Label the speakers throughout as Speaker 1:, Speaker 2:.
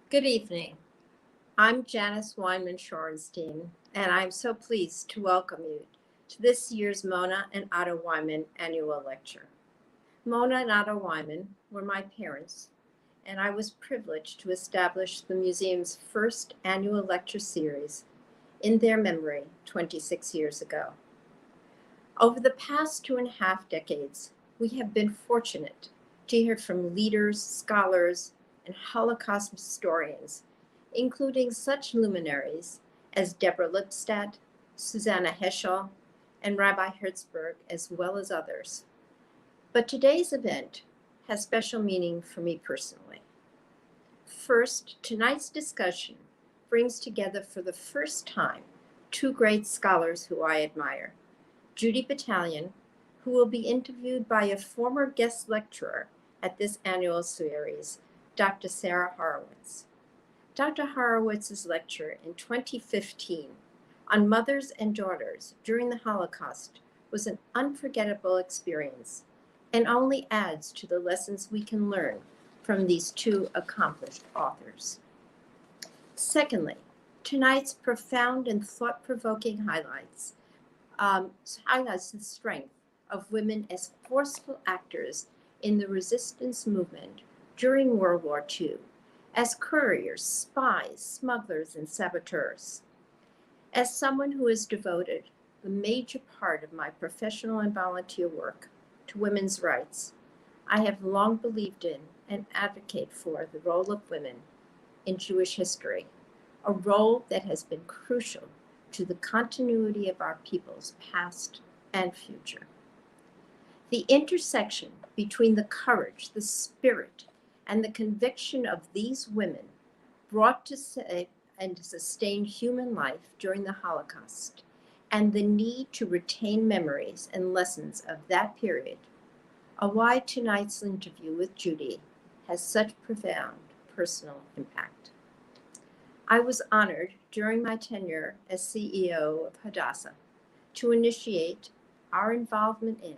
Speaker 1: Good evening. I'm Janice Weinman Shorenstein, and I'm so pleased to welcome you to this year's Mona and Otto Weinman annual lecture. Mona and Otto Weinman were my parents, and I was privileged to establish the museum's first annual lecture series in their memory 26 years ago. Over the past 2.5 decades, we have been fortunate to hear from leaders, scholars, and Holocaust historians, including such luminaries as Deborah Lipstadt, Susanna Heschel, and Rabbi Herzberg, as well as others. But today's event has special meaning for me personally. First, tonight's discussion brings together for the first time two great scholars who I admire, Judy Batalion, who will be interviewed by a former guest lecturer at this annual series, Dr. Sarah Horowitz. Dr. Horowitz's lecture in 2015 on mothers and daughters during the Holocaust was an unforgettable experience and only adds to the lessons we can learn from these two accomplished authors. Secondly, tonight's profound and thought-provoking highlights the strength of women as forceful actors in the resistance movement during World War II, as couriers, spies, smugglers, and saboteurs. As someone who has devoted a major part of my professional and volunteer work to women's rights, I have long believed in and advocate for the role of women in Jewish history, a role that has been crucial to the continuity of our people's past and future. The intersection between the courage, the spirit, and the conviction of these women brought to save and sustain human life during the Holocaust, and the need to retain memories and lessons of that period, are why tonight's interview with Judy has such profound personal impact. I was honored during my tenure as CEO of Hadassah to initiate our involvement in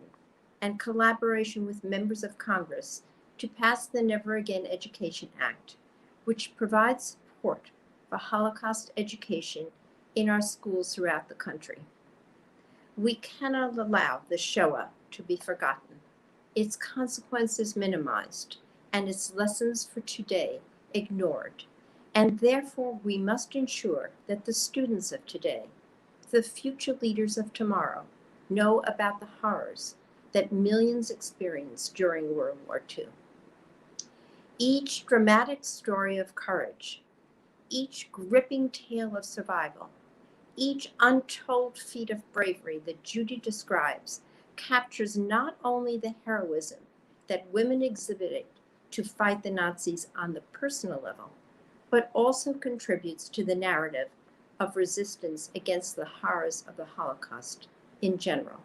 Speaker 1: and collaboration with members of Congress to pass the Never Again Education Act, which provides support for Holocaust education in our schools throughout the country. We cannot allow the Shoah to be forgotten, its consequences minimized, and its lessons for today ignored. And therefore, we must ensure that the students of today, the future leaders of tomorrow, know about the horrors that millions experienced during World War II. Each dramatic story of courage, each gripping tale of survival, each untold feat of bravery that Judy describes captures not only the heroism that women exhibited to fight the Nazis on the personal level, but also contributes to the narrative of resistance against the horrors of the Holocaust in general.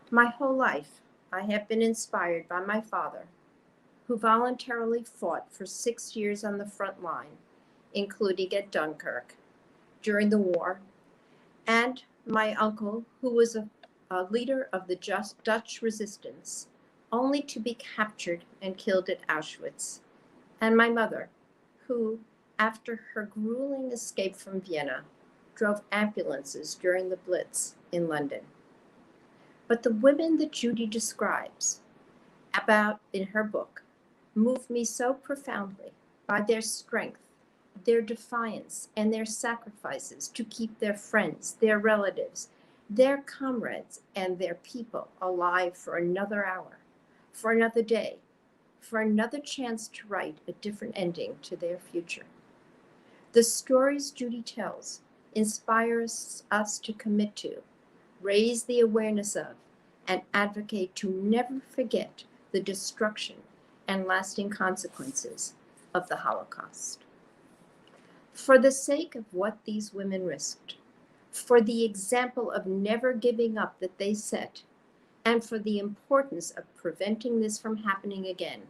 Speaker 1: My whole life, I have been inspired by my father, who voluntarily fought for 6 years on the front line, including at Dunkirk during the war, and my uncle, who was a leader of the Dutch resistance, only to be captured and killed at Auschwitz, and my mother, who, after her grueling escape from Vienna, drove ambulances during the Blitz in London. But the women that Judy describes about in her book moved me so profoundly by their strength, their defiance, and their sacrifices to keep their friends, their relatives, their comrades, and their people alive for another hour, for another day, for another chance to write a different ending to their future. The stories Judy tells inspires us to commit to, raise the awareness of, and advocate to never forget the destruction and lasting consequences of the Holocaust. For the sake of what these women risked, for the example of never giving up that they set, and for the importance of preventing this from happening again,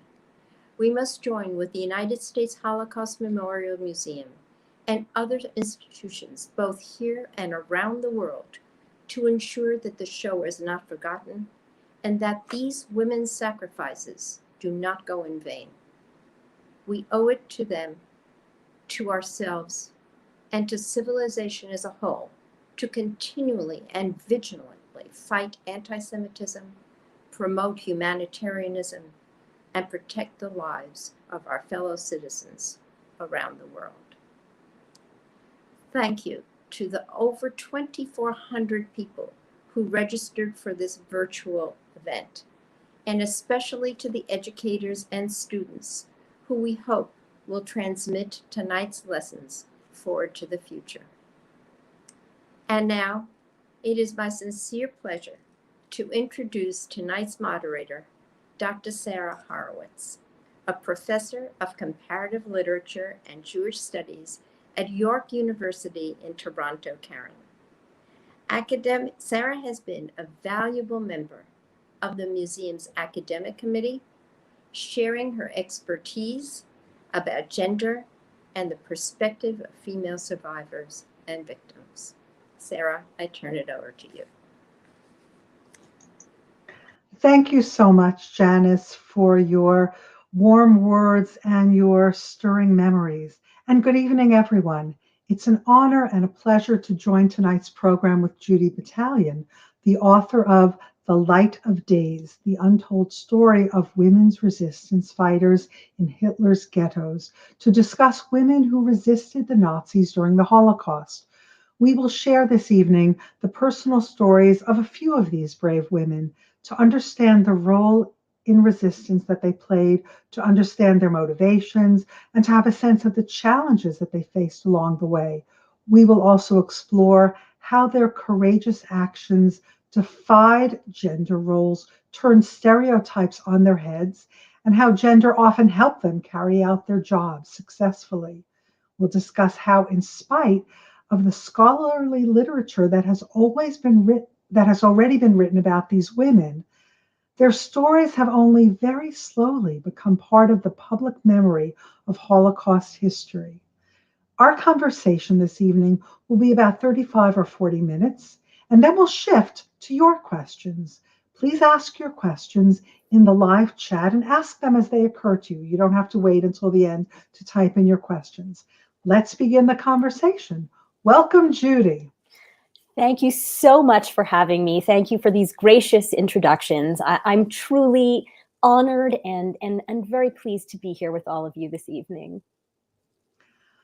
Speaker 1: we must join with the United States Holocaust Memorial Museum and other institutions, both here and around the world, to ensure that the Shoah is not forgotten and that these women's sacrifices do not go in vain. We owe it to them to ourselves, and to civilization as a whole to continually and vigilantly fight anti-Semitism, promote humanitarianism, and protect the lives of our fellow citizens around the world. Thank you to the over 2,400 people who registered for this virtual event, and especially to the educators and students who we hope will transmit tonight's lessons forward to the future. And now, it is my sincere pleasure to introduce tonight's moderator, Dr. Sarah Horowitz, a professor of comparative literature and Jewish studies at York University in Toronto, Canada. Sarah has been a valuable member of the museum's academic committee, sharing her expertise about gender and the perspective of female survivors and victims. Sarah, I turn it over to you.
Speaker 2: Thank you so much, Janice, for your warm words and your stirring memories. And good evening, everyone. It's an honor and a pleasure to join tonight's program with Judy Batalion, the author of The Light of Days, the untold story of women's resistance fighters in Hitler's ghettos, to discuss women who resisted the Nazis during the Holocaust. We will share this evening the personal stories of a few of these brave women to understand the role in resistance that they played, to understand their motivations, and to have a sense of the challenges that they faced along the way. We will also explore how their courageous actions defied gender roles, turned stereotypes on their heads, and how gender often helped them carry out their jobs successfully. We'll discuss how, in spite of the scholarly literature that has already been written about these women, their stories have only very slowly become part of the public memory of Holocaust history. Our conversation this evening will be about 35 or 40 minutes, and then we'll shift to your questions. Please ask your questions in the live chat and ask them as they occur to you. You don't have to wait until the end to type in your questions. Let's begin the conversation. Welcome, Judy.
Speaker 3: Thank you so much for having me. Thank you for these gracious introductions. I'm truly honored and very pleased to be here with all of you this evening.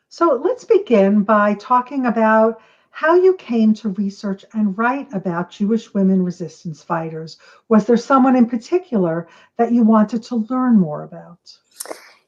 Speaker 2: So let's begin by talking about how you came to research and write about Jewish women resistance fighters. Was there someone in particular that you wanted to learn more about?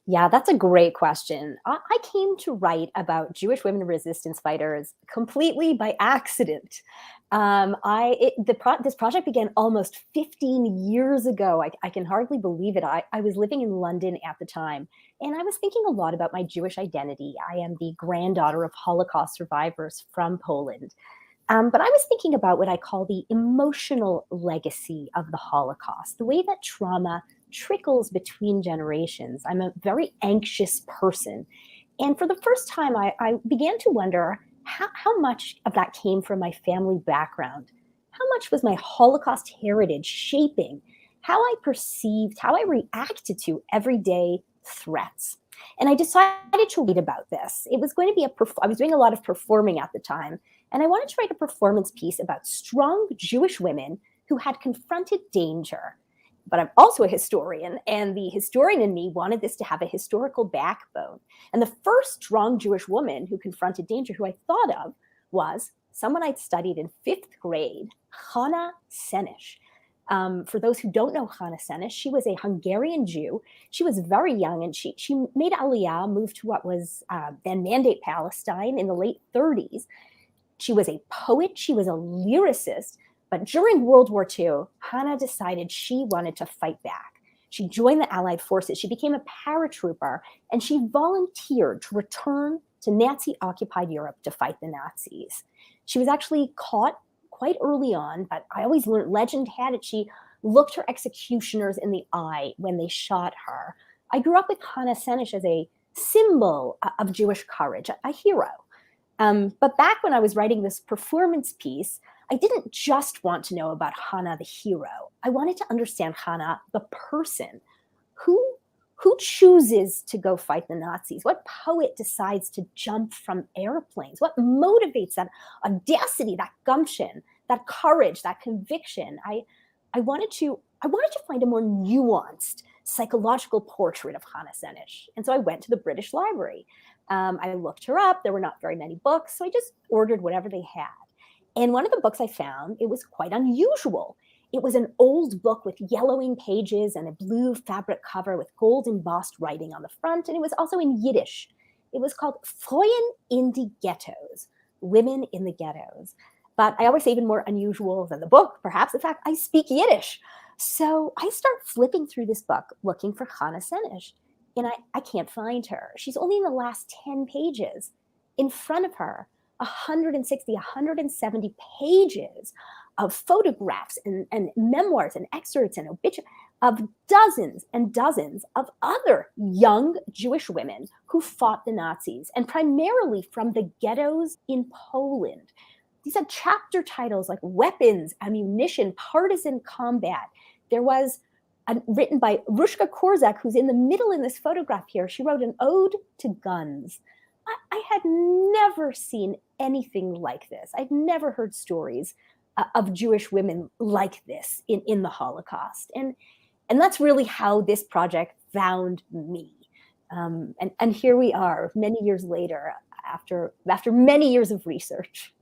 Speaker 3: Yeah, that's a great question. I came to write about Jewish women resistance fighters completely by accident. This project began almost 15 years ago. I can hardly believe it. I was living in London at the time, and I was thinking a lot about my Jewish identity. I am the granddaughter of Holocaust survivors from Poland. But I was thinking about what I call the emotional legacy of the Holocaust, the way that trauma trickles between generations. I'm a very anxious person. And for the first time, I began to wonder how much of that came from my family background. How much was my Holocaust heritage shaping how I perceived, how I reacted to everyday threats? And I decided to read about this. It was going to be I was doing a lot of performing at the time, and I wanted to write a performance piece about strong Jewish women who had confronted danger. But I'm also a historian, and the historian in me wanted this to have a historical backbone. And the first strong Jewish woman who confronted danger who I thought of was someone I'd studied in 5th grade, Hannah Senesh. For those who don't know Hannah Senesh, she was a Hungarian Jew. She was very young, and she made Aliyah, moved to what was then Mandate Palestine in the late 30s. She was a poet. She was a lyricist. But during World War II, Hannah decided she wanted to fight back. She joined the Allied forces. She became a paratrooper, and she volunteered to return to Nazi-occupied Europe to fight the Nazis. She was actually caught quite early on, but I always learned, legend had it, she looked her executioners in the eye when they shot her. I grew up with Hannah Senesh as a symbol of Jewish courage, a hero. But back when I was writing this performance piece, I didn't just want to know about Hannah, the hero. I wanted to understand Hannah, the person. Who Who chooses to go fight the Nazis? What poet decides to jump from airplanes? What motivates that audacity, that gumption, that courage, that conviction? I wanted to find a more nuanced psychological portrait of Hannah Senesh. And so I went to the British Library. I looked her up. There were not very many books, so I just ordered whatever they had. And one of the books I found, it was quite unusual. It was an old book with yellowing pages and a blue fabric cover with gold embossed writing on the front, and it was also in Yiddish. It was called Frauen in die Ghettos, Women in the Ghettos. But I always say even more unusual than the book, perhaps, in fact, I speak Yiddish. So I start flipping through this book looking for Hannah Senesh, and I can't find her. She's only in the last 10 pages. In front of her, 160, 170 pages of photographs and memoirs and excerpts and obituaries of dozens and dozens of other young Jewish women who fought the Nazis, and primarily from the ghettos in Poland. These had chapter titles like Weapons, Ammunition, Partisan Combat. There was written by Rushka Korzak, who's in the middle in this photograph here. She wrote an ode to guns. I had never seen anything like this. I'd never heard stories of Jewish women like this in the Holocaust. And that's really how this project found me. And here we are many years later, after many years of research.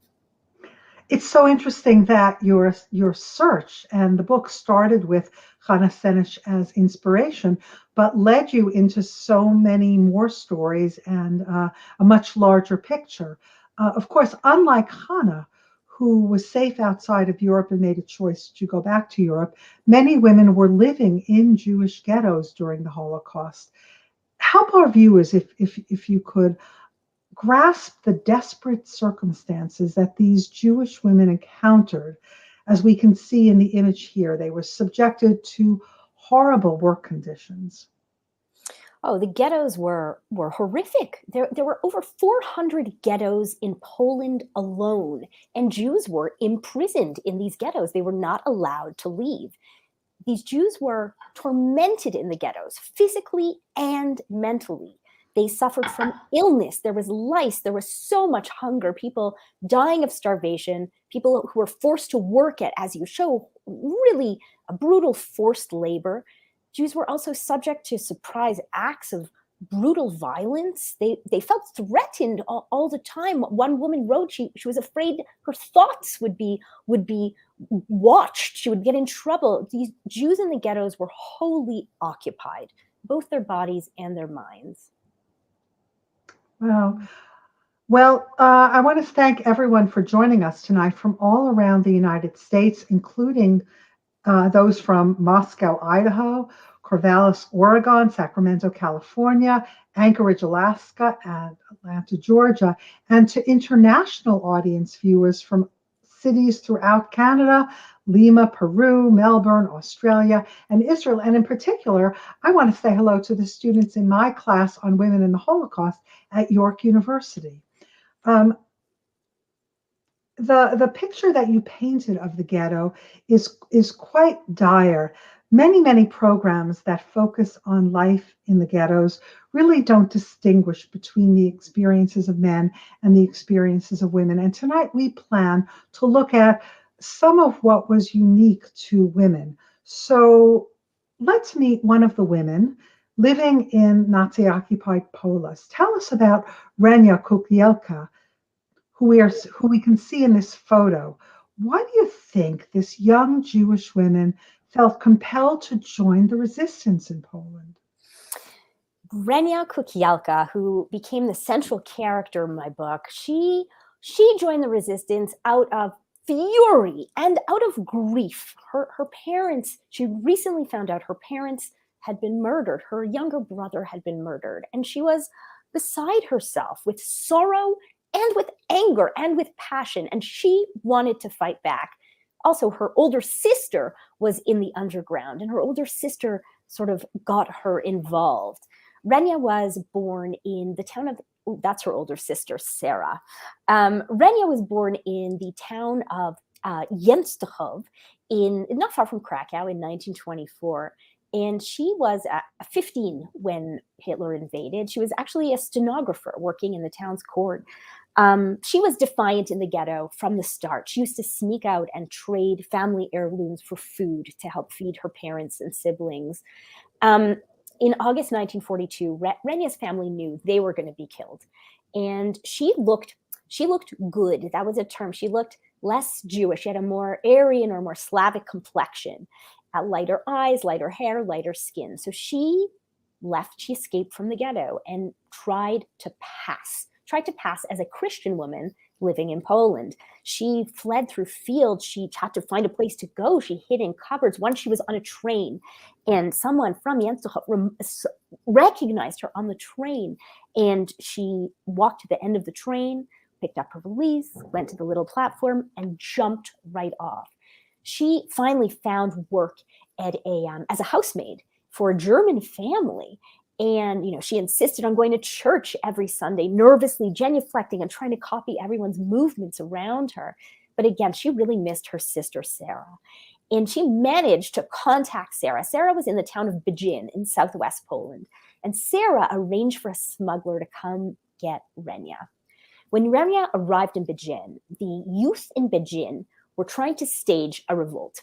Speaker 2: It's so interesting that your search and the book started with Hannah Senesh as inspiration, but led you into so many more stories and a much larger picture. Of course, unlike Hannah, who was safe outside of Europe and made a choice to go back to Europe, many women were living in Jewish ghettos during the Holocaust. Help our viewers, if you could, grasp the desperate circumstances that these Jewish women encountered. As we can see in the image here, they were subjected to horrible work conditions.
Speaker 3: Oh, the ghettos were horrific. There were over 400 ghettos in Poland alone, and Jews were imprisoned in these ghettos. They were not allowed to leave. These Jews were tormented in the ghettos, physically and mentally. They suffered from illness. There was lice. There was so much hunger, people dying of starvation, people who were forced to work at, as you show, really a brutal forced labor. Jews were also subject to surprise acts of brutal violence. They felt threatened all the time. One woman wrote she was afraid her thoughts would be watched. She would get in trouble. These Jews in the ghettos were wholly occupied, both their bodies and their minds.
Speaker 2: Wow. Well, I want to thank everyone for joining us tonight from all around the United States, including those from Moscow, Idaho, Corvallis, Oregon, Sacramento, California, Anchorage, Alaska, and Atlanta, Georgia, and to international audience viewers from cities throughout Canada, Lima, Peru, Melbourne, Australia, and Israel. And in particular, I want to say hello to the students in my class on women in the Holocaust at York University. The picture that you painted of the ghetto is quite dire. Many programs that focus on life in the ghettos really don't distinguish between the experiences of men and the experiences of women. And tonight we plan to look at some of what was unique to women. So let's meet one of the women living in Nazi-occupied Poland. Tell us about Renia Kukielka, who we can see in this photo. Why do you think this young Jewish woman felt compelled to join the resistance in Poland?
Speaker 3: Renia Kukielka, who became the central character in my book, she joined the resistance out of fury and out of grief. Her parents, she recently found out her parents had been murdered. Her younger brother had been murdered, and she was beside herself with sorrow and with anger and with passion, and she wanted to fight back. Also, her older sister was in the underground, and her older sister sort of got her involved. Renia was born in the town of, that's her older sister, Sarah. Renia was born in the town of Jędrzejów, not far from Krakow in 1924. And she was 15 when Hitler invaded. She was actually a stenographer working in the town's court. She was defiant in the ghetto from the start. She used to sneak out and trade family heirlooms for food to help feed her parents and siblings. In August 1942, Renia's family knew they were going to be killed. And she looked good. That was a term. She looked less Jewish. She had a more Aryan or more Slavic complexion, lighter eyes, lighter hair, lighter skin. So she escaped from the ghetto and tried to pass as a Christian woman living in Poland. She fled through fields. She had to find a place to go. She hid in cupboards. Once she was on a train, and someone from Untold recognized her on the train, and she walked to the end of the train, picked up her valise, went to the little platform, and jumped right off. She finally found work at as a housemaid for a German family. And, she insisted on going to church every Sunday, nervously genuflecting and trying to copy everyone's movements around her. But again, she really missed her sister, Sarah. And she managed to contact Sarah. Sarah was in the town of Będzin in southwest Poland. And Sarah arranged for a smuggler to come get Renia. When Renia arrived in Będzin, the youth in Będzin were trying to stage a revolt.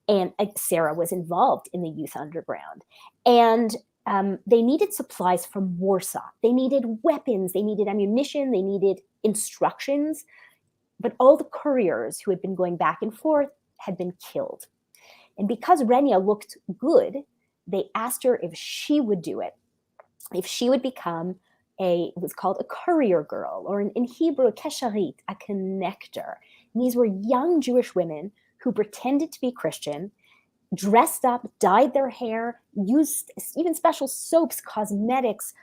Speaker 3: And Sarah was involved in the youth underground. And they needed supplies from Warsaw. They needed weapons, they needed ammunition, they needed instructions. But all the couriers who had been going back and forth had been killed. And because Renia looked good, they asked her if she would do it, if she would become it was called a courier girl, or in Hebrew, a kesharit, a connector. And these were young Jewish women who pretended to be Christian, dressed up, dyed their hair, used even special soaps, cosmetics,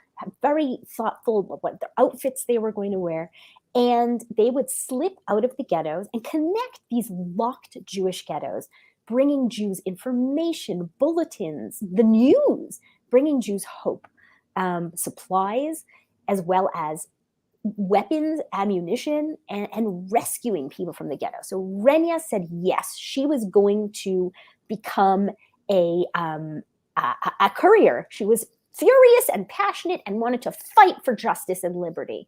Speaker 3: very thoughtful of what their outfits they were going to wear. And they would slip out of the ghettos and connect these locked Jewish ghettos, bringing Jews information, bulletins, the news, bringing Jews hope, supplies, as well as weapons, ammunition, and rescuing people from the ghetto. So Renia said yes, she was going to become a courier. She was furious and passionate and wanted to fight for justice and liberty.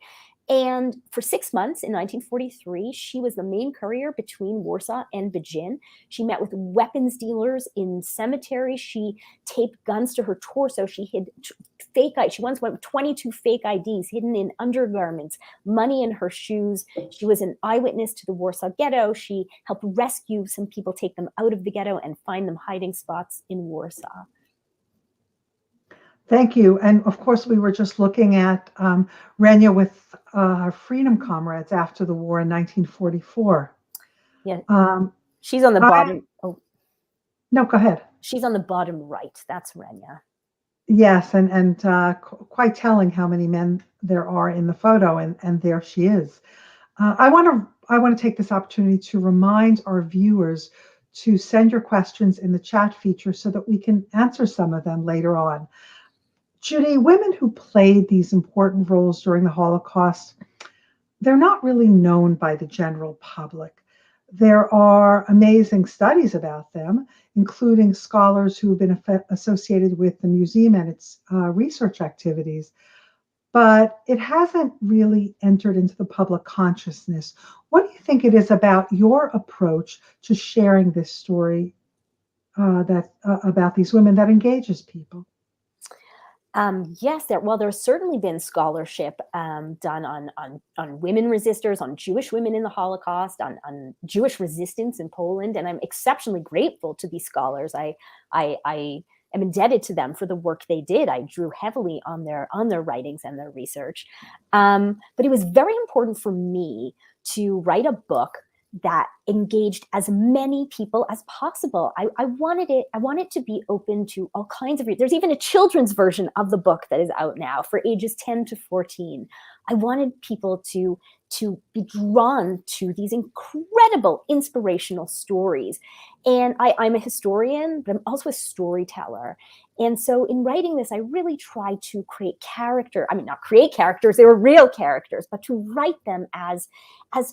Speaker 3: And for 6 months in 1943, she was the main courier between Warsaw and Będzin. She met with weapons dealers in cemeteries. She taped guns to her torso. She hid fake IDs. She once went with 22 fake IDs hidden in undergarments, money in her shoes. She was an eyewitness to the Warsaw Ghetto. She helped rescue some people, take them out of the ghetto, and find them hiding spots in Warsaw.
Speaker 2: Thank you. And of course, we were just looking at Renia with her freedom comrades after the war in 1944.
Speaker 3: Yeah. She's on the bottom.
Speaker 2: No, go ahead.
Speaker 3: She's on the bottom right. That's Renia.
Speaker 2: Yes, and quite telling how many men there are in the photo, and there she is. I want to take this opportunity to remind our viewers to send your questions in the chat feature so that we can answer some of them later on. Judy, women who played these important roles during the Holocaust, they're not really known by the general public. There are amazing studies about them, including scholars who have been associated with the museum and its research activities, but it hasn't really entered into the public consciousness. What do you think it is about your approach to sharing this story about these women that engages people?
Speaker 3: Yes, there's certainly been scholarship done on women resistors, on Jewish women in the Holocaust, on Jewish resistance in Poland, and I'm exceptionally grateful to these scholars. I am indebted to them for the work they did. I drew heavily on their writings and their research, but it was very important for me to write a book that engaged as many people as possible. I wanted it to be open to all kinds of readers. There's even a children's version of the book that is out now for ages 10 to 14. I wanted people to be drawn to these incredible inspirational stories. And I'm a historian, but I'm also a storyteller. And so in writing this, I really tried to create not create characters, they were real characters, but to write them as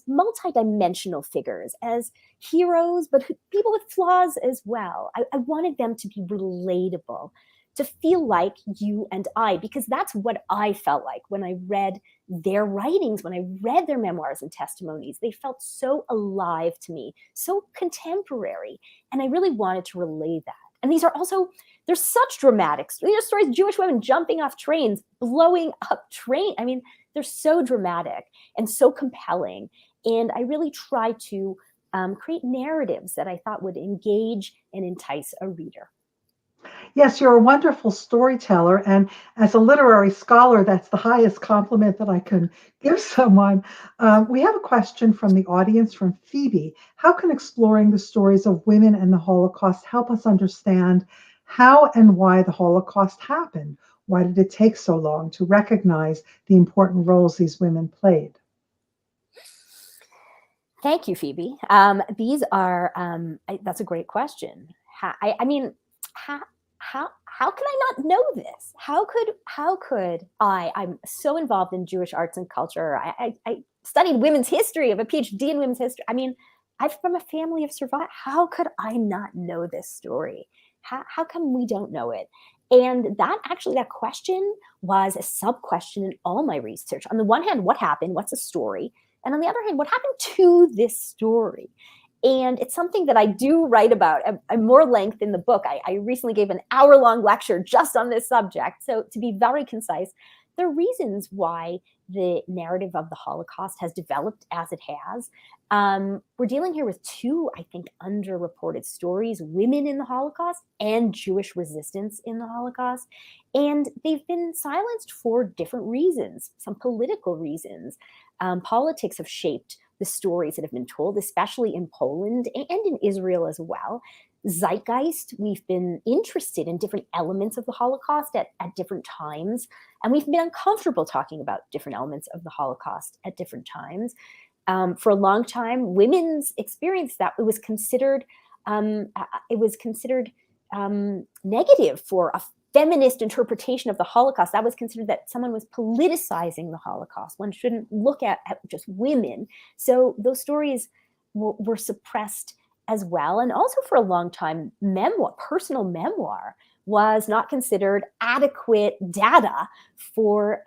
Speaker 3: multidimensional figures, as heroes, but people with flaws as well. I wanted them to be relatable, to feel like you and I, because that's what I felt like when I read their writings, when I read their memoirs and testimonies. They felt so alive to me, so contemporary. And I really wanted to relay that. And these are also, they're such dramatics. These are stories of Jewish women jumping off trains, blowing up trains. I mean, they're so dramatic and so compelling. And I really try to create narratives that I thought would engage and entice a reader.
Speaker 2: Yes, you're a wonderful storyteller. And as a literary scholar, that's the highest compliment that I can give someone. We have a question from the audience from Phoebe. How can exploring the stories of women and the Holocaust help us understand how and why the Holocaust happened? Why did it take so long to recognize the important roles these women played?
Speaker 3: Thank you, Phoebe. These are, that's a great question. How can I not know this? How could I'm so involved in Jewish arts and culture. I studied women's history. I have a PhD in women's history. I mean, I'm from a family of survivors. How could I not know this story? How come we don't know it? And that question was a sub-question in all my research. On the one hand, what happened? What's the story? And on the other hand, what happened to this story? And it's something that I do write about at more length in the book. I recently gave an hour-long lecture just on this subject. So to be very concise, there are reasons why the narrative of the Holocaust has developed as it has. We're dealing here with two, I think, underreported stories: women in the Holocaust and Jewish resistance in the Holocaust. And they've been silenced for different reasons, some political reasons. Politics have shaped the stories that have been told, especially in Poland and in Israel as well. Zeitgeist, we've been interested in different elements of the Holocaust at different times, and we've been uncomfortable talking about different elements of the Holocaust at different times. For a long time, women's experience, that it was considered negative for a feminist interpretation of the Holocaust. That was considered that someone was politicizing the Holocaust. One shouldn't look at just women. So those stories were suppressed as well. And also for a long time, personal memoir was not considered adequate data for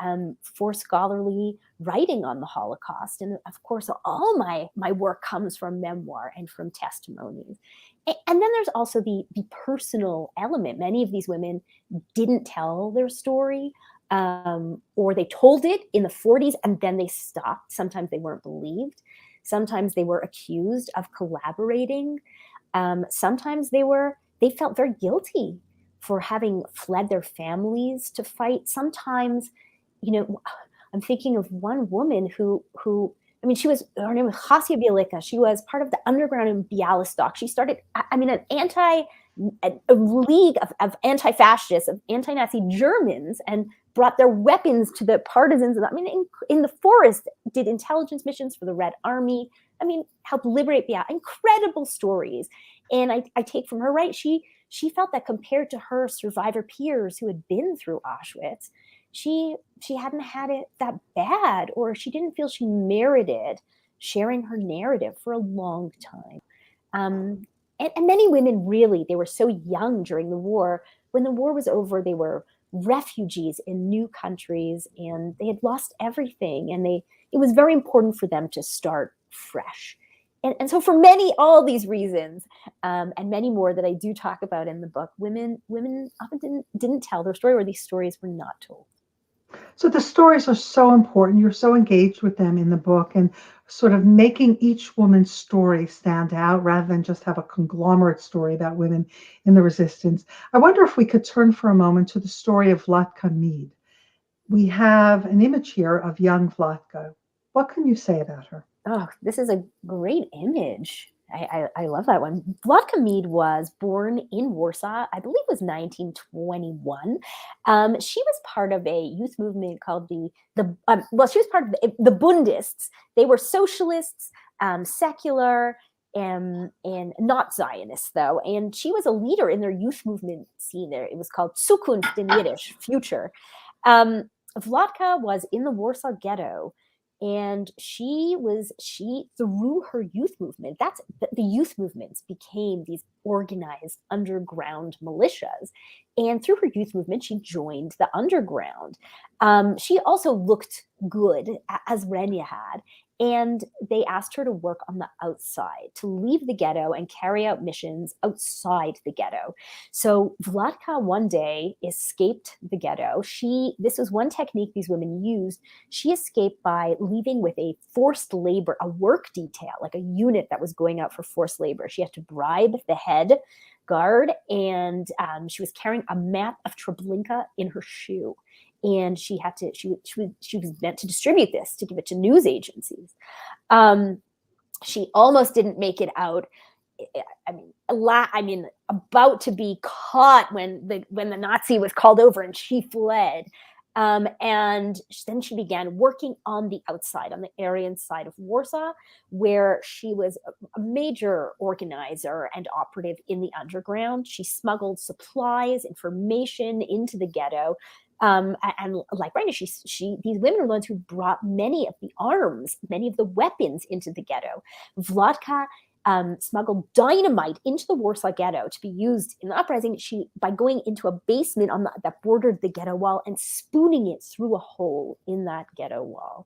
Speaker 3: scholarly writing on the Holocaust. And of course, all my work comes from memoir and from testimonies. And then there's also the personal element. Many of these women didn't tell their story, or they told it in the 40s and then they stopped. Sometimes they weren't believed. Sometimes they were accused of collaborating. Sometimes they felt very guilty for having fled their families to fight. Sometimes, I'm thinking of one woman who her name was Hasia Bielika. She was part of the underground in Bialystok. She started, a league of anti-fascists, of anti-Nazi Germans, and brought their weapons to the partisans. In the forest, did intelligence missions for the Red Army. Helped liberate Bialystok. Incredible stories. And I take from her, right, she felt that compared to her survivor peers who had been through Auschwitz, she hadn't had it that bad, or she didn't feel she merited sharing her narrative for a long time. And many women, really, they were so young during the war. When the war was over, they were refugees in new countries, and they had lost everything. And it was very important for them to start fresh. And so for all these reasons, and many more that I do talk about in the book, women often didn't tell their story, or these stories were not told.
Speaker 2: So the stories are so important. You're so engaged with them in the book, and sort of making each woman's story stand out rather than just have a conglomerate story about women in the resistance. I wonder if we could turn for a moment to the story of Vladka Meed. We have an image here of young Vladka. What can you say about her?
Speaker 3: Oh, this is a great image. I love that one. Vladka Meed was born in Warsaw, I believe it was 1921. She was part of a youth movement called she was part of the Bundists. They were socialists, secular, and not Zionists, though. And she was a leader in their youth movement scene there. It was called Zukunft in Yiddish, future. Vladka was in the Warsaw Ghetto, and she through her youth movement, the youth movements became these organized underground militias. And through her youth movement, she joined the underground. She also looked good, as Renia had. And they asked her to work on the outside, to leave the ghetto and carry out missions outside the ghetto. So Vladka one day escaped the ghetto. This was one technique these women used. She escaped by leaving with a forced labor, a work detail, like a unit that was going out for forced labor. She had to bribe the head guard, and she was carrying a map of Treblinka in her shoe. And she was meant to distribute this, to give it to news agencies. She almost didn't make it out. I mean, about to be caught when the Nazi was called over and she fled. And then she began working on the outside, on the Aryan side of Warsaw, where she was a major organizer and operative in the underground. She smuggled supplies, information into the ghetto. And like Renia, these women are the ones who brought many of the arms, many of the weapons into the ghetto. Vladka smuggled dynamite into the Warsaw Ghetto to be used in the uprising. By going into a basement that bordered the ghetto wall and spooning it through a hole in that ghetto wall.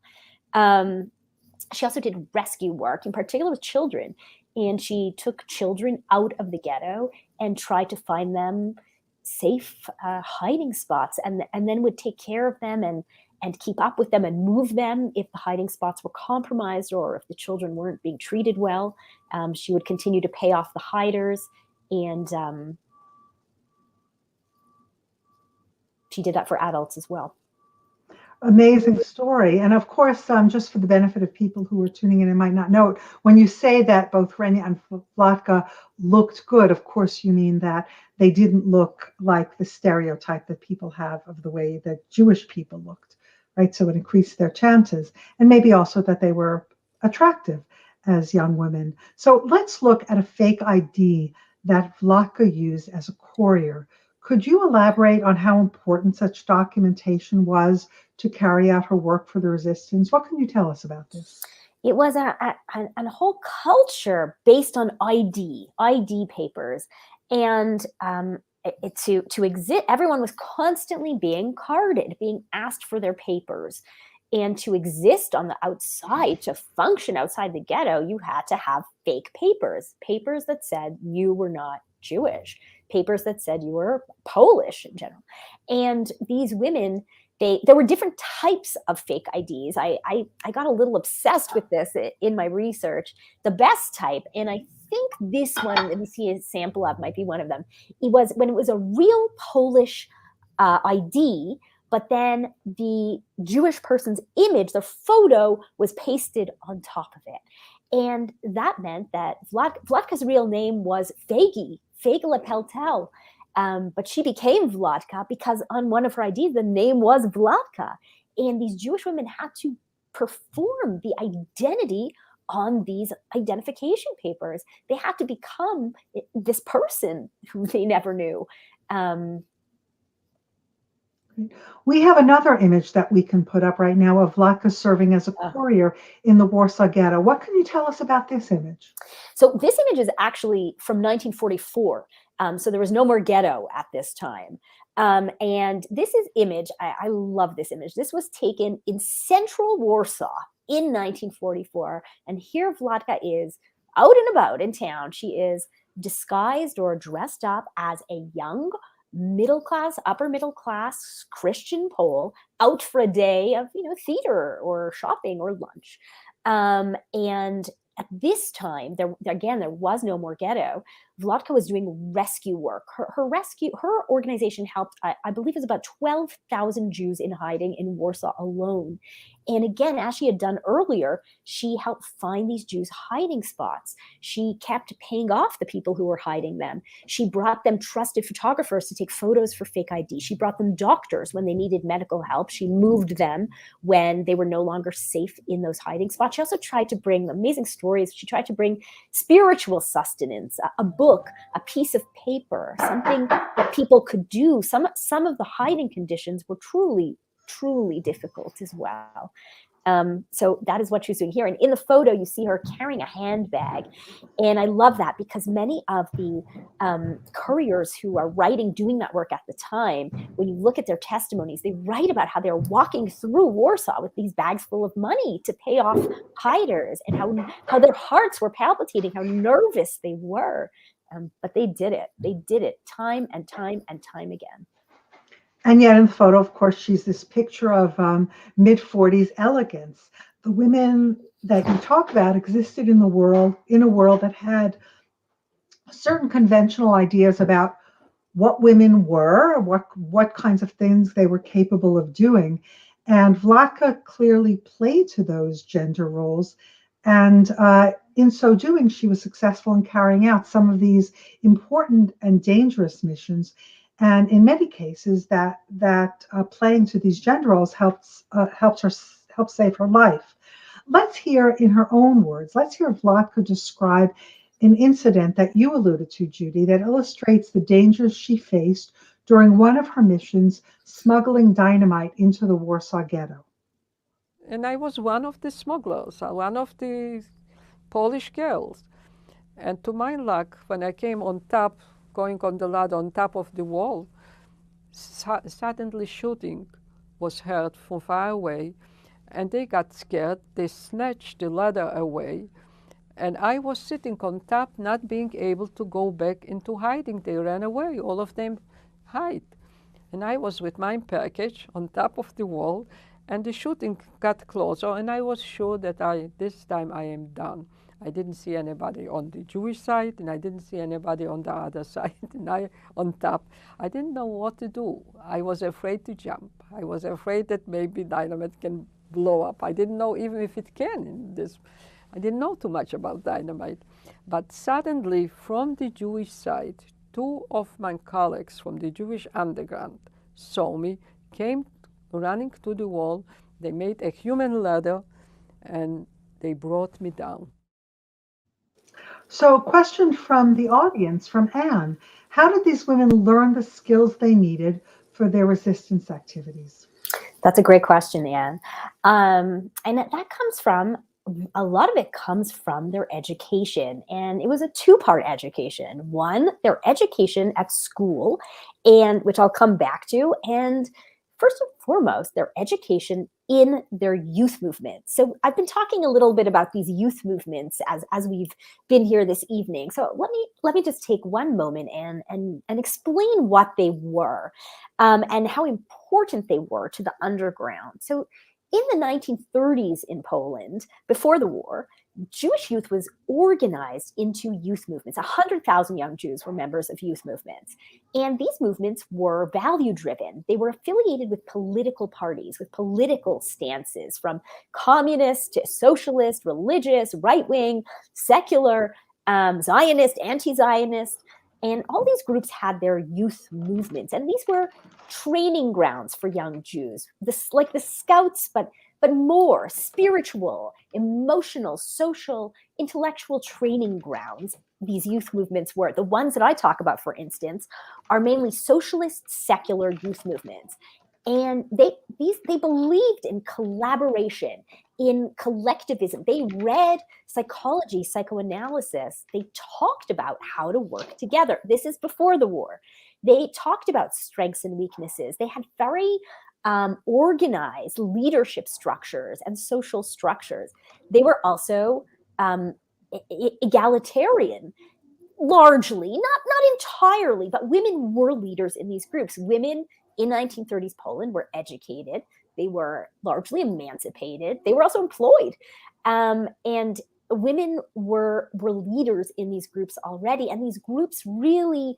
Speaker 3: She also did rescue work, in particular with children, and she took children out of the ghetto and tried to find them safe hiding spots, and then would take care of them and keep up with them and move them if the hiding spots were compromised or if the children weren't being treated well. She would continue to pay off the hiders, and she did that for adults as well.
Speaker 2: Amazing story. And of course, just for the benefit of people who are tuning in and might not know it, when you say that both Renia and Vladka looked good, of course, you mean that they didn't look like the stereotype that people have of the way that Jewish people looked, right? So it increased their chances. And maybe also that they were attractive as young women. So let's look at a fake ID that Vladka used as a courier. Could you elaborate on how important such documentation was to carry out her work for the resistance? What can you tell us about this?
Speaker 3: It was a whole culture based on ID papers. And to exist, everyone was constantly being carded, being asked for their papers. And to exist on the outside, to function outside the ghetto, you had to have fake papers that said you were not Jewish, papers that said you were Polish in general. And these women, there were different types of fake IDs. I got a little obsessed with this in my research. The best type, and I think this one, let me see a sample of, might be one of them. It was a real Polish ID, but then the Jewish person's image, their photo, was pasted on top of it. And that meant that Vladka's real name was Fegele Peltel. But she became Vladka because on one of her IDs, the name was Vladka. And these Jewish women had to perform the identity on these identification papers. They had to become this person who they never knew.
Speaker 2: We have another image that we can put up right now of Vladka serving as a courier in the Warsaw Ghetto. What can you tell us about this image?
Speaker 3: So this image is actually from 1944. So there was no more ghetto at this time. And this image, I love this image. This was taken in central Warsaw in 1944. And here Vladka is out and about in town. She is disguised or dressed up as a young upper middle class Christian Pole out for a day of, theater or shopping or lunch. And at this time, there was no more ghetto. Vladka was doing rescue work. Her organization helped, I believe it was about 12,000 Jews in hiding in Warsaw alone. And again, as she had done earlier, she helped find these Jews hiding spots. She kept paying off the people who were hiding them. She brought them trusted photographers to take photos for fake ID. She brought them doctors when they needed medical help. She moved them when they were no longer safe in those hiding spots. She also tried to bring amazing stories. She tried to bring spiritual sustenance, a book, a piece of paper, something that people could do. Some of the hiding conditions were truly difficult as well. So that is what she's doing here. And in the photo, you see her carrying a handbag. And I love that because many of the couriers who are doing that work at the time, when you look at their testimonies, they write about how they're walking through Warsaw with these bags full of money to pay off hiders, and how their hearts were palpitating, how nervous they were. But they did it. They did it time and time and time again.
Speaker 2: And yet in the photo, of course, she's this picture of mid-40s elegance. The women that you talk about existed in a world that had certain conventional ideas about what women were, what kinds of things they were capable of doing. And Vladka clearly played to those gender roles. And in so doing, she was successful in carrying out some of these important and dangerous missions. And in many cases, that playing to these gender roles helps save her life. Let's hear in her own words. Let's hear Vladka describe an incident that you alluded to, Judy, that illustrates the dangers she faced during one of her missions, smuggling dynamite into the Warsaw Ghetto.
Speaker 4: And I was one of the smugglers, one of the Polish girls. And to my luck, when I came on top, going on the ladder on top of the wall, suddenly shooting was heard from far away, and they got scared. They snatched the ladder away, and I was sitting on top, not being able to go back into hiding. They ran away. All of them hid. And I was with my package on top of the wall, and the shooting got closer, and I was sure that this time I am done. I didn't see anybody on the Jewish side, and I didn't see anybody on the other side, and on top. I didn't know what to do. I was afraid to jump. I was afraid that maybe dynamite can blow up. I didn't know even if it can. I didn't know too much about dynamite. But suddenly, from the Jewish side, two of my colleagues from the Jewish underground saw me, came running to the wall. They made a human ladder, and they brought me down.
Speaker 2: So, a question from the audience, from Anne. How did these women learn the skills they needed for their resistance activities?
Speaker 3: That's a great question, Anne. And that comes from, a lot of it comes from their education. And it was a two-part education. One, their education at school, and which I'll come back to. And first and foremost, their education in their youth movement. So I've been talking a little bit about these youth movements as we've been here this evening. So let me just take one moment and explain what they were, and how important they were to the underground. So in the 1930s in Poland, before the war, Jewish youth was organized into youth movements. 100,000 young Jews were members of youth movements. And these movements were value-driven. They were affiliated with political parties, with political stances, from communist to socialist, religious, right-wing, secular, Zionist, anti-Zionist. And all these groups had their youth movements. And these were training grounds for young Jews, like the Scouts, but more spiritual, emotional, social, intellectual traiing grounds. These youth movements were. The ones that I talk about, for instance, are mainly socialist, secular youth movements. And they believed in collaboration, in collectivism. They read psychology, psychoanalysis. They talked about how to work together. This is before the war. They talked about strengths and weaknesses. They had very organized leadership structures and social structures. They were also egalitarian, largely, not entirely, but women were leaders in these groups. Women in 1930s Poland were educated. They were largely emancipated. They were also employed. And women were leaders in these groups already. And these groups really,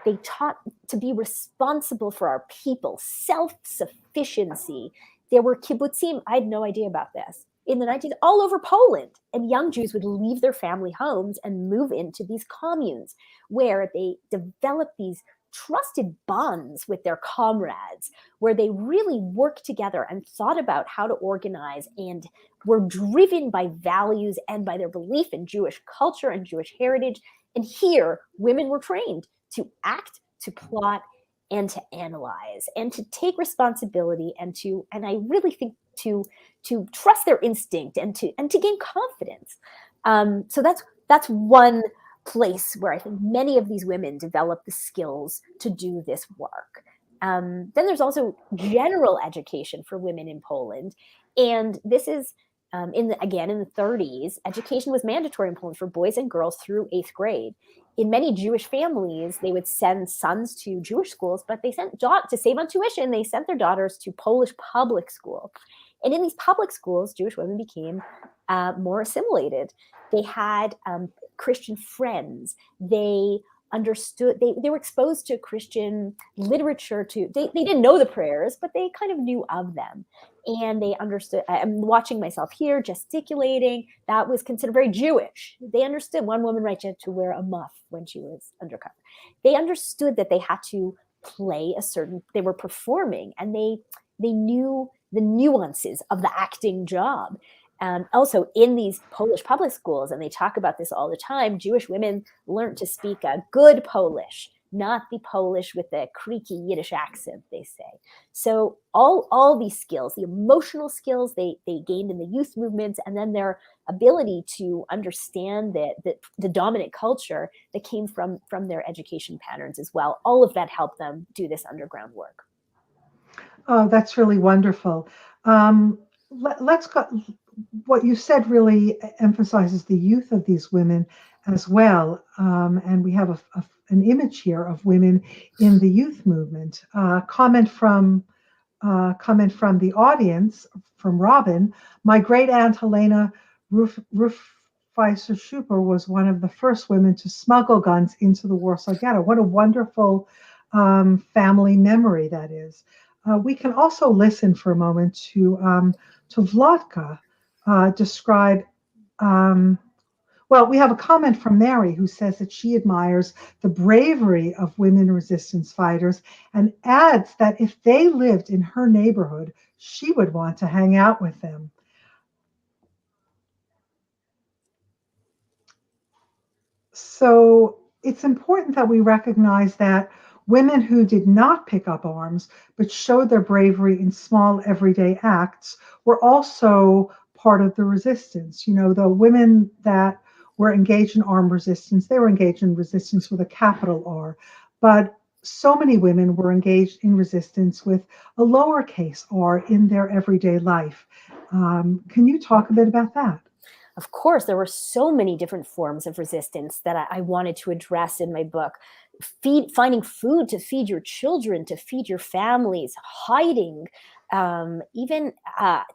Speaker 3: they taught to be responsible for our people, self-sufficiency, There were kibbutzim. I had no idea about this. In the 19th, all over Poland. And young Jews would leave their family homes and move into these communes where they developed these trusted bonds with their comrades, where they really worked together and thought about how to organize and were driven by values and by their belief in Jewish culture and Jewish heritage. And here, women were trained to act, to plot, and to analyze, and to take responsibility, and I really think to trust their instinct and to gain confidence. So that's one place where I think many of these women develop the skills to do this work. Then there's also general education for women in Poland, and this is in the 30s. Education was mandatory in Poland for boys and girls through 8th grade. In many Jewish families, they would send sons to Jewish schools, but they sent to save on tuition. They sent their daughters to Polish public school, and in these public schools, Jewish women became more assimilated. They had Christian friends. They understood, they were exposed to Christian literature too. They didn't know the prayers, but they kind of knew of them. And they understood. I'm watching myself here gesticulating. That was considered very Jewish. They understood. One woman right had to wear a muff when she was undercover. They understood that they had to play they were performing, and they knew the nuances of the acting job. Also in these Polish public schools, and they talk about this all the time, Jewish women learned to speak a good Polish, not the Polish with the creaky Yiddish accent, they say. So all these skills, the emotional skills they gained in the youth movements, and then their ability to understand the dominant culture that came from their education patterns as well. All of that helped them do this underground work.
Speaker 2: Oh, that's really wonderful. Let's go. What you said really emphasizes the youth of these women as well. And we have an image here of women in the youth movement. Comment from the audience, from Robin. My great aunt Helena Rufeiser-Schuper was one of the first women to smuggle guns into the Warsaw Ghetto. What a wonderful family memory that is. We can also listen for a moment to Vladka describe. Well, we have a comment from Mary who says that she admires the bravery of women resistance fighters and adds that if they lived in her neighborhood, she would want to hang out with them. So it's important that we recognize that women who did not pick up arms but showed their bravery in small everyday acts were also part of the resistance. You know, the women that were engaged in armed resistance, they were engaged in resistance with a capital R. But so many women were engaged in resistance with a lowercase r in their everyday life. Can you talk a bit about that?
Speaker 3: Of course, there were so many different forms of resistance that I wanted to address in my book. Finding food to feed your children, to feed your families, hiding, even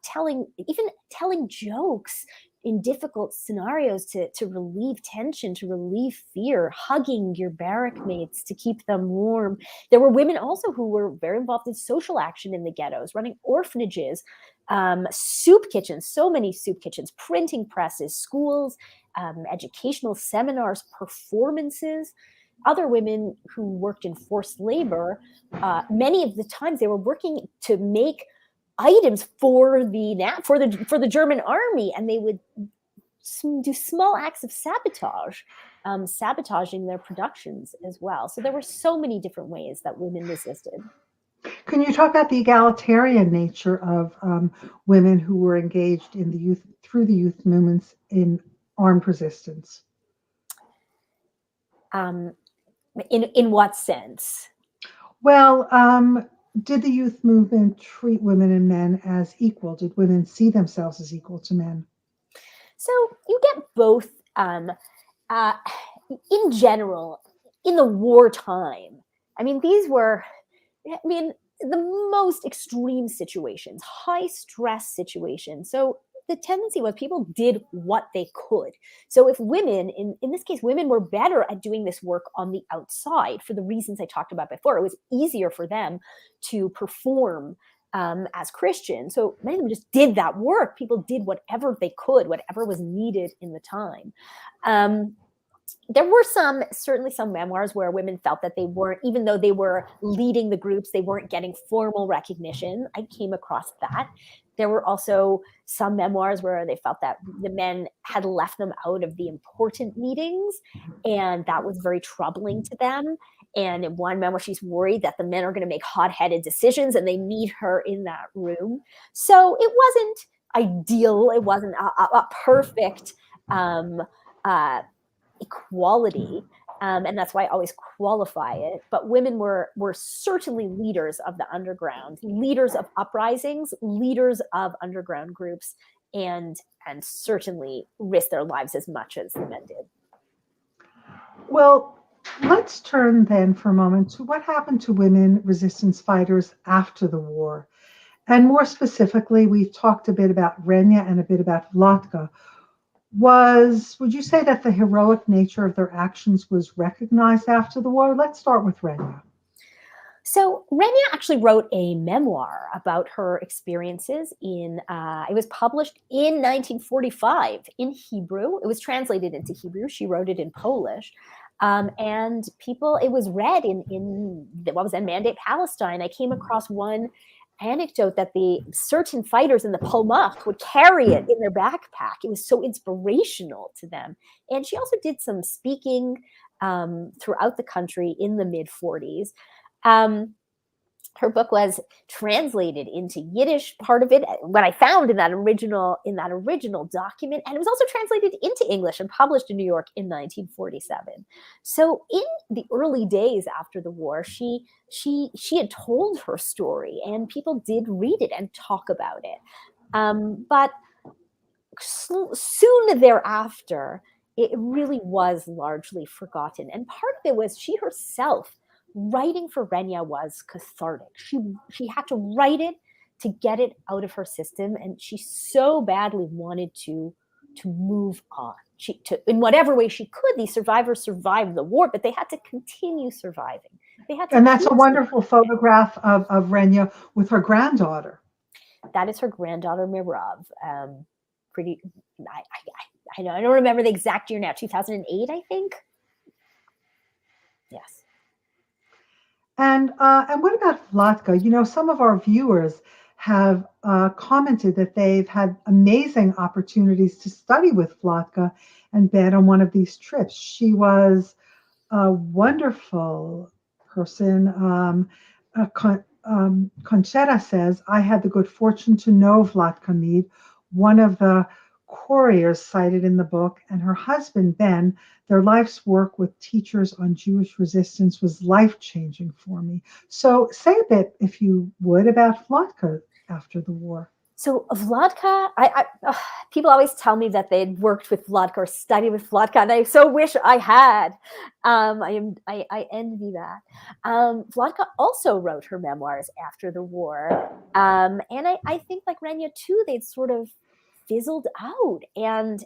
Speaker 3: telling jokes in difficult scenarios to relieve tension, to relieve fear, hugging your barrack mates to keep them warm. There were women also who were very involved in social action in the ghettos, running orphanages, soup kitchens, so many soup kitchens, printing presses, schools, educational seminars, performances. Other women who worked in forced labor, many of the times they were working to make items for the German army, and they would do small acts of sabotage, sabotaging their productions as well. So there were so many different ways that women resisted.
Speaker 2: Can you talk about the egalitarian nature of women who were engaged in through the youth movements in armed resistance?
Speaker 3: In what sense?
Speaker 2: Well, did the youth movement treat women and men as equal? Did women see themselves as equal to men?
Speaker 3: So you get both. In general, in the wartime, these were, the most extreme situations, high stress situations. So the tendency was people did what they could. So if women, in this case, women were better at doing this work on the outside for the reasons I talked about before. It was easier for them to perform as Christians. So many of them just did that work. People did whatever they could, whatever was needed in the time. There were certainly some memoirs where women felt that they weren't, even though they were leading the groups, they weren't getting formal recognition. I came across that. There were also some memoirs where they felt that the men had left them out of the important meetings, and that was very troubling to them. And in one memoir, she's worried that the men are going to make hot-headed decisions and they need her in that room. So it wasn't ideal. It wasn't a perfect equality. And that's why I always qualify it. But women were certainly leaders of the underground, leaders of uprisings, leaders of underground groups, and certainly risked their lives as much as the men did.
Speaker 2: Well, let's turn then for a moment to what happened to women resistance fighters after the war. And more specifically, we've talked a bit about Renia and a bit about Vladka. Would you say that the heroic nature of their actions was recognized after the war? Let's start with Renia.
Speaker 3: So Renia actually wrote a memoir about her experiences it was published in 1945 in Hebrew. It was translated into Hebrew. She wrote it in Polish. And it was read in what was then Mandate Palestine. I came across one anecdote that the certain fighters in the Palmach would carry it in their backpack. It was so inspirational to them. And she also did some speaking throughout the country in the mid-40s. Her book was translated into Yiddish, part of it, what I found in that original document, and it was also translated into English and published in New York in 1947. So in the early days after the war, she had told her story, and people did read it and talk about it. But soon thereafter, it really was largely forgotten, and part of it was she herself. Writing for Renia was cathartic. She had to write it to get it out of her system, and she so badly wanted to move on. In whatever way she could, these survivors survived the war, but they had to continue surviving.
Speaker 2: And that's a wonderful photograph of Renia with her granddaughter.
Speaker 3: That is her granddaughter Mirav. I don't remember the exact year now. 2008, I think. Yes.
Speaker 2: And what about Vladka? You know, some of our viewers have commented that they've had amazing opportunities to study with Vladka and been on one of these trips. She was a wonderful person. Conchetta says, I had the good fortune to know Vladka Meed, one of the couriers cited in the book, and her husband, Ben. Their life's work with teachers on Jewish resistance was life-changing for me. So say a bit, if you would, about Vladka after the war.
Speaker 3: So Vladka, people always tell me that they'd worked with Vladka or studied with Vladka, and I so wish I had. I envy that. Vladka also wrote her memoirs after the war, and I think like Renia too, they'd sort of fizzled out and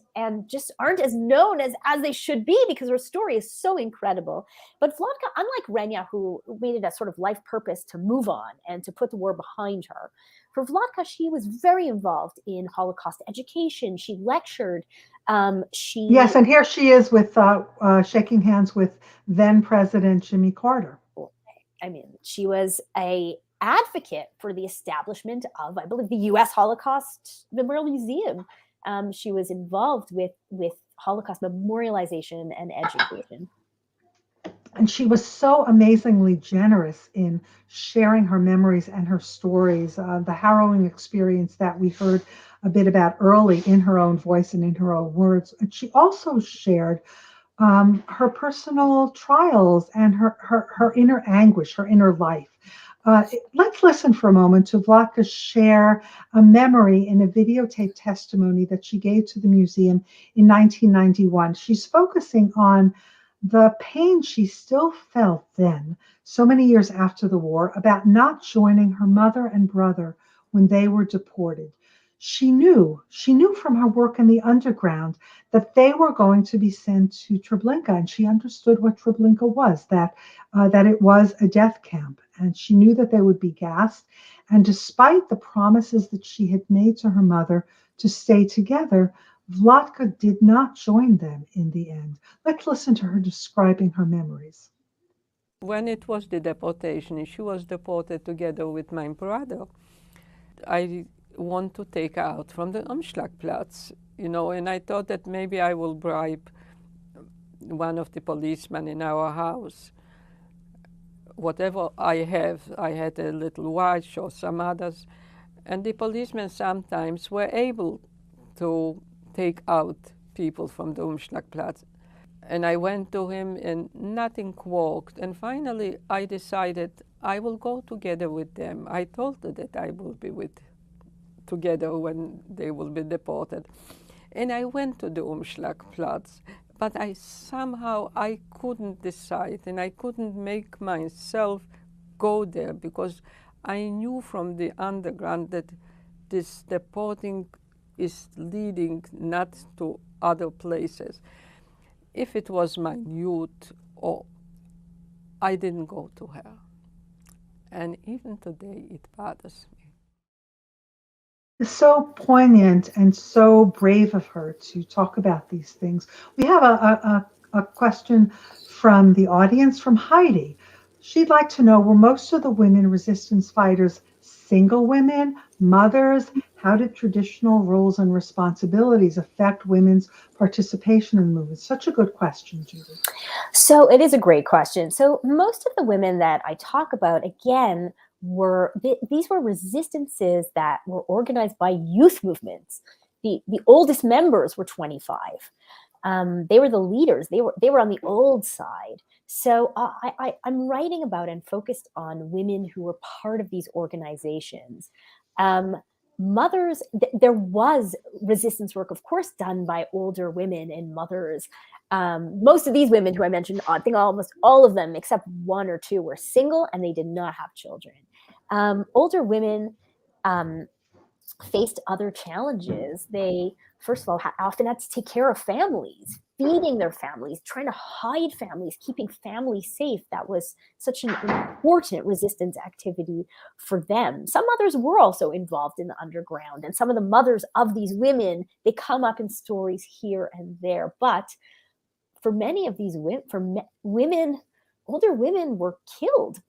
Speaker 3: just aren't as known as they should be because her story is so incredible. But Vladka, unlike Renia, who made it a sort of life purpose to move on and to put the war behind her, for Vladka, she was very involved in Holocaust education. She lectured.
Speaker 2: Yes, and here she is with shaking hands with then President Jimmy Carter.
Speaker 3: I mean, she was a advocate for the establishment of, I believe, the U.S. Holocaust Memorial Museum. She was involved with Holocaust memorialization and education.
Speaker 2: And she was so amazingly generous in sharing her memories and her stories, the harrowing experience that we heard a bit about early in her own voice and in her own words. And she also shared her personal trials and her inner anguish, her inner life. Let's listen for a moment to Vladka share a memory in a videotape testimony that she gave to the museum in 1991. She's focusing on the pain she still felt then, so many years after the war, about not joining her mother and brother when they were deported. She knew from her work in the underground that they were going to be sent to Treblinka, and she understood what Treblinka was, that it was a death camp, and she knew that they would be gassed. And despite the promises that she had made to her mother to stay together, Vladka did not join them in the end. Let's listen to her describing her memories.
Speaker 4: When it was the deportation, she was deported together with my brother. I want to take her out from the Umschlagplatz, and I thought that maybe I will bribe one of the policemen in our house. Whatever I had a little watch or some others, and the policemen sometimes were able to take out people from the Umschlagplatz. And I went to him and nothing worked. And finally I decided I will go together with them. I told her that I will be together when they will be deported. And I went to the Umschlagplatz, but I couldn't decide, and I couldn't make myself go there, because I knew from the underground that this deporting is leading not to other places. If it was my youth, I didn't go to her. And even today it bothers me.
Speaker 2: It's so poignant and so brave of her to talk about these things. We have a question from the audience, from Heidi. She'd like to know, were most of the women resistance fighters single women, mothers? How did traditional roles and responsibilities affect women's participation in the movement? Such a good question, Judy.
Speaker 3: So it is a great question. So most of the women that I talk about, again, these were resistances that were organized by youth movements. The oldest members were 25. They were the leaders. They were on the old side. So I'm writing about and focused on women who were part of these organizations. Mothers, there was resistance work, of course, done by older women and mothers. Most of these women who I mentioned, I think almost all of them, except one or two, were single and they did not have children. Older women faced other challenges. They, first of all, often had to take care of families, feeding their families, trying to hide families, keeping families safe. That was such an important resistance activity for them. Some mothers were also involved in the underground, and some of the mothers of these women, they come up in stories here and there. But for many of these women, older women were killed.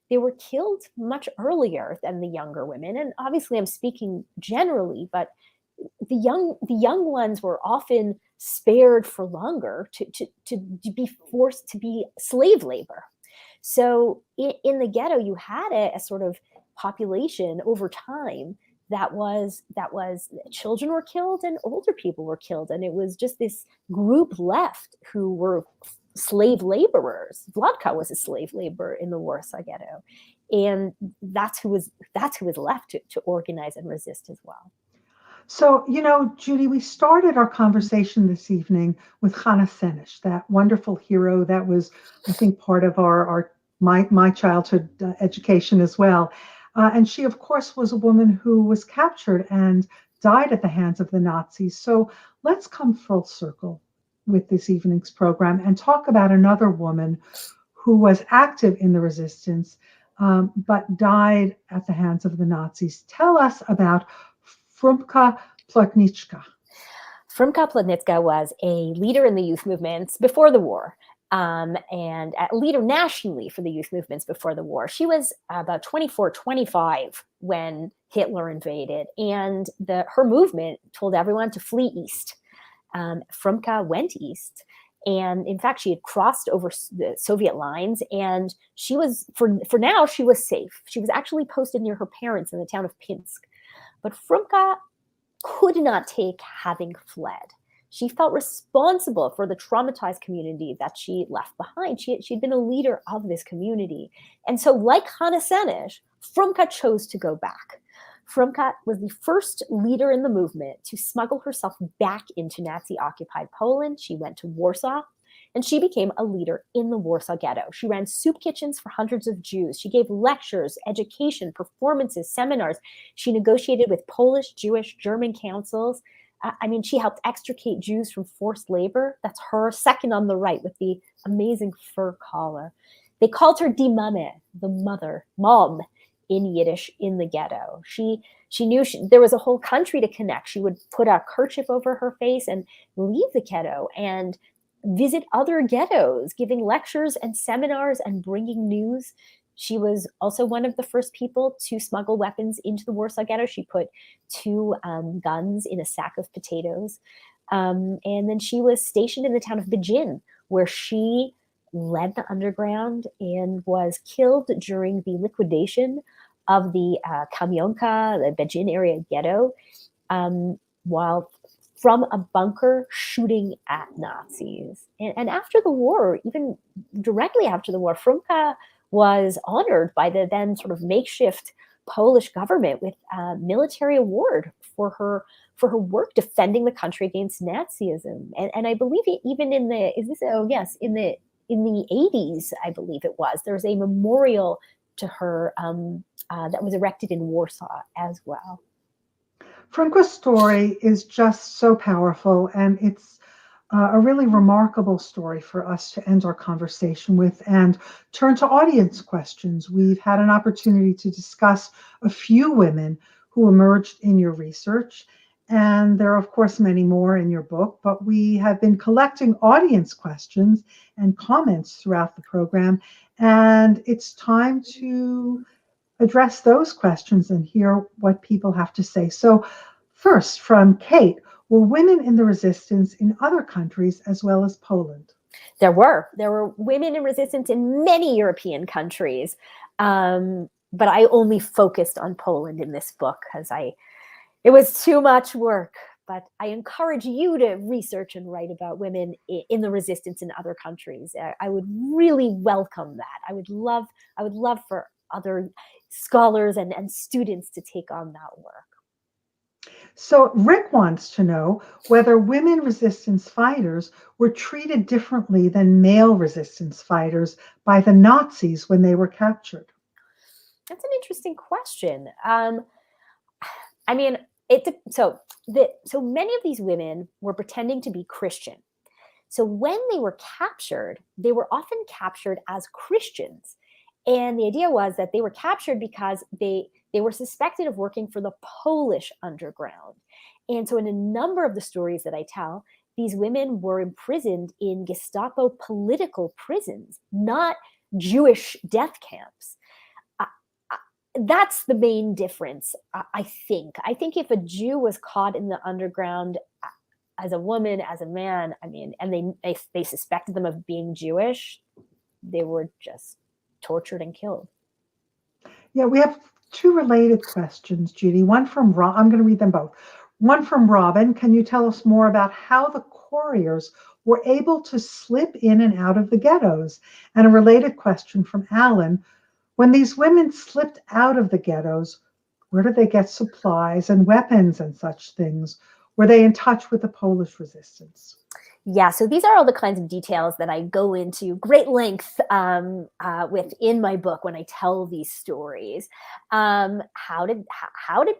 Speaker 3: They were killed much earlier than the younger women. And obviously I'm speaking generally, but the young ones were often spared for longer to be forced to be slave labor. So in the ghetto, you had a sort of population over time that was children were killed and older people were killed. And it was just this group left who were slave laborers. Vladka was a slave laborer in the Warsaw Ghetto. And that's who was left to organize and resist as well.
Speaker 2: So, Judy, we started our conversation this evening with Hannah Senish, that wonderful hero that was, I think, part of my childhood education as well. And she, of course, was a woman who was captured and died at the hands of the Nazis. So let's come full circle with this evening's program and talk about another woman who was active in the resistance, but died at the hands of the Nazis. Tell us about Frumka Plotnicka.
Speaker 3: Frumka Plotnicka was a leader in the youth movements before the war, and a leader nationally for the youth movements before the war. She was about 24, 25 when Hitler invaded, and her movement told everyone to flee east. Frumka went east, and in fact, she had crossed over the Soviet lines, and she was, for now, she was safe. She was actually posted near her parents in the town of Pinsk. But Frumka could not take having fled. She felt responsible for the traumatized community that she left behind. She'd been a leader of this community. And so, like Hannah Senish, Frumka chose to go back. Frumka was the first leader in the movement to smuggle herself back into Nazi-occupied Poland. She went to Warsaw, And she became a leader in the Warsaw Ghetto. She ran soup kitchens for hundreds of Jews. She gave lectures, education, performances, seminars. She negotiated with Polish, Jewish, German councils. She helped extricate Jews from forced labor. That's her, second on the right with the amazing fur collar. They called her Die Mame, the mother, mom, in Yiddish in the ghetto. She knew there was a whole country to connect. She would put a kerchief over her face and leave the ghetto and visit other ghettos, giving lectures and seminars and bringing news. She was also one of the first people to smuggle weapons into the Warsaw Ghetto. She put 2 guns in a sack of potatoes. And then she was stationed in the town of Będzin, where she led the underground and was killed during the liquidation of the Kamionka, the Będzin area ghetto, while from a bunker shooting at Nazis. And after the war, even directly after the war, Frumka was honored by the then sort of makeshift Polish government with a military award for her work defending the country against Nazism. And I believe even in the 80s, I believe it was, there's a memorial to her that was erected in Warsaw as well.
Speaker 2: Frumka's story is just so powerful, and it's a really remarkable story for us to end our conversation with and turn to audience questions. We've had an opportunity to discuss a few women who emerged in your research, and there are, of course, many more in your book, but we have been collecting audience questions and comments throughout the program, and it's time to address those questions and hear what people have to say. So first, from Kate, were women in the resistance in other countries as well as Poland?
Speaker 3: There were women in resistance in many European countries, but I only focused on Poland in this book because it was too much work. But I encourage you to research and write about women in the resistance in other countries. I would really welcome that. I would love for other scholars and students to take on that work.
Speaker 2: So Rick wants to know whether women resistance fighters were treated differently than male resistance fighters by the Nazis when they were captured.
Speaker 3: That's an interesting question. So many of these women were pretending to be Christian. So when they were captured, they were often captured as Christians. And the idea was that they were captured because they were suspected of working for the Polish underground. And so in a number of the stories that I tell, these women were imprisoned in Gestapo political prisons, not Jewish death camps. That's the main difference, I think. I think if a Jew was caught in the underground as a woman, as a man, and they suspected them of being Jewish, they were just tortured and killed.
Speaker 2: Yeah, we have 2 related questions, Judy. One from Rob. I'm going to read them both. One from Robin. Can you tell us more about how the couriers were able to slip in and out of the ghettos? And a related question from Alan. When these women slipped out of the ghettos, where did they get supplies and weapons and such things? Were they in touch with the Polish resistance?
Speaker 3: Yeah, so these are all the kinds of details that I go into great length within my book when I tell these stories. How did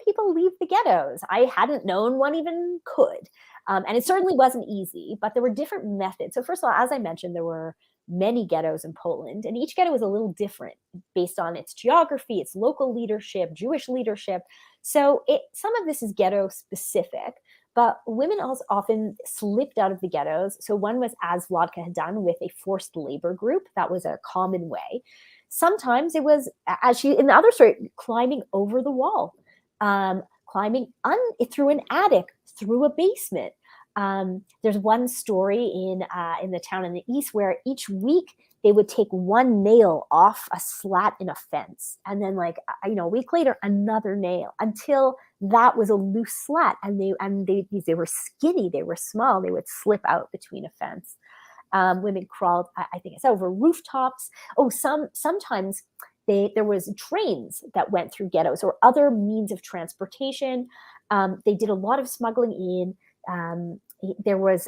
Speaker 3: people leave the ghettos? I hadn't known one even could. And it certainly wasn't easy, but there were different methods. So first of all, as I mentioned, there were many ghettos in Poland, and each ghetto was a little different based on its geography, its local leadership, Jewish leadership. So some of this is ghetto specific. But women also often slipped out of the ghettos. So one was, as Vladka had done, with a forced labor group. That was a common way. Sometimes it was, as she in the other story, climbing over the wall, climbing through an attic, through a basement. There's one story in the town in the east where each week they would take one nail off a slat in a fence, and then a week later another nail until that was a loose slat. And they were skinny, they were small, they would slip out between a fence. Women crawled, I think I said, over rooftops. Sometimes there was trains that went through ghettos or other means of transportation. They did a lot of smuggling in there was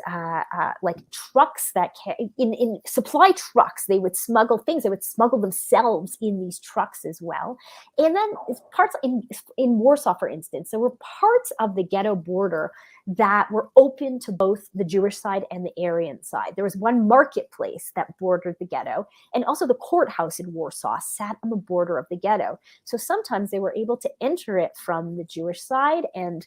Speaker 3: like trucks that in supply trucks, they would smuggle things. They would smuggle themselves in these trucks as well. And then parts in Warsaw, for instance, there were parts of the ghetto border that were open to both the Jewish side and the Aryan side. There was one marketplace that bordered the ghetto, and also the courthouse in Warsaw sat on the border of the ghetto. So sometimes they were able to enter it from the Jewish side and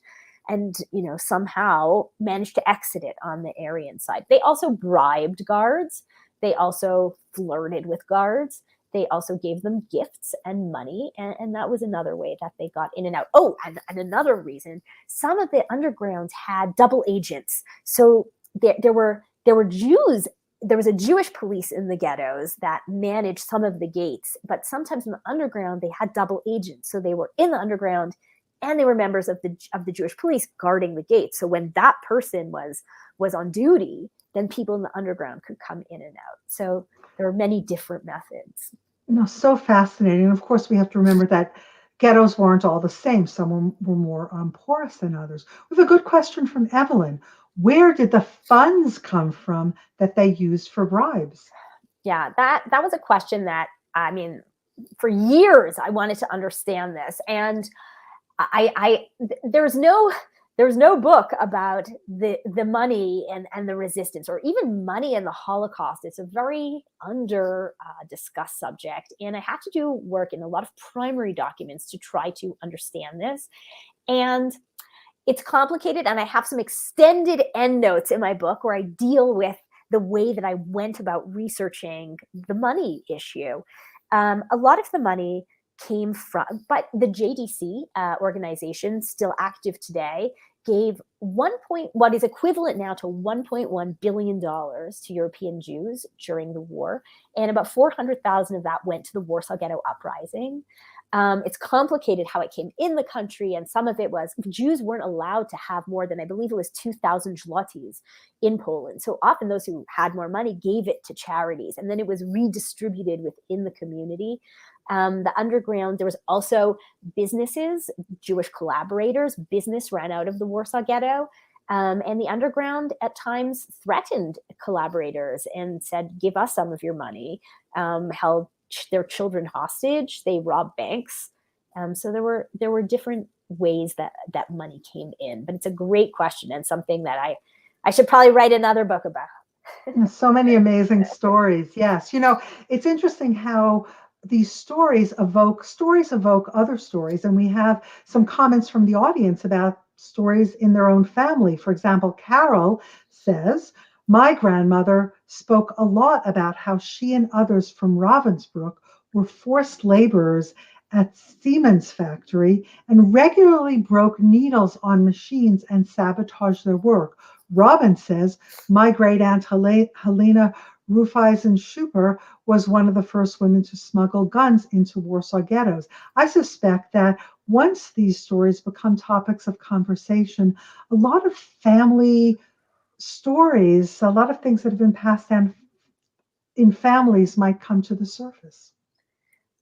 Speaker 3: somehow managed to exit it on the Aryan side. They also bribed guards. They also flirted with guards. They also gave them gifts and money. And that was another way that they got in and out. Oh, and another reason, some of the undergrounds had double agents. So there were Jews. There was a Jewish police in the ghettos that managed some of the gates, but sometimes in the underground, they had double agents. So they were in the underground and they were members of the Jewish police guarding the gates. So when that person was on duty, then people in the underground could come in and out. So there are many different methods.
Speaker 2: So fascinating. And of course, we have to remember that ghettos weren't all the same. Some were more porous than others. We have a good question from Evelyn. Where did the funds come from that they used for bribes?
Speaker 3: Yeah, that was a question that, I mean, for years I wanted to understand this. And there's no book about the money and the resistance, or even money and the Holocaust. It's a very under discussed subject, and I had to do work in a lot of primary documents to try to understand this. And it's complicated, and I have some extended endnotes in my book where I deal with the way that I went about researching the money issue. A lot of the money came from, but the JDC organization, still active today, gave what is equivalent now to $1.1 billion to European Jews during the war, and about 400,000 of that went to the Warsaw Ghetto Uprising. It's complicated how it came in the country, and some of it was Jews weren't allowed to have more than, I believe it was 2,000 zlotys in Poland. So often those who had more money gave it to charities, and then it was redistributed within the community. The underground, there was also businesses, Jewish collaborators. Business ran out of the Warsaw Ghetto. And the underground at times threatened collaborators and said, give us some of your money, held their children hostage. They robbed banks. So there were different ways that money came in. But it's a great question, and something that I should probably write another book about.
Speaker 2: So many amazing stories. Yes. It's interesting how these stories evoke other stories. And we have some comments from the audience about stories in their own family. For example, Carol says, my grandmother spoke a lot about how she and others from Ravensbrück were forced laborers at Siemens factory and regularly broke needles on machines and sabotaged their work. Robin says, my great aunt Helena Rufeisen-Schuper was one of the first women to smuggle guns into Warsaw ghettos. I suspect that once these stories become topics of conversation, a lot of family stories, a lot of things that have been passed down in families might come to the surface.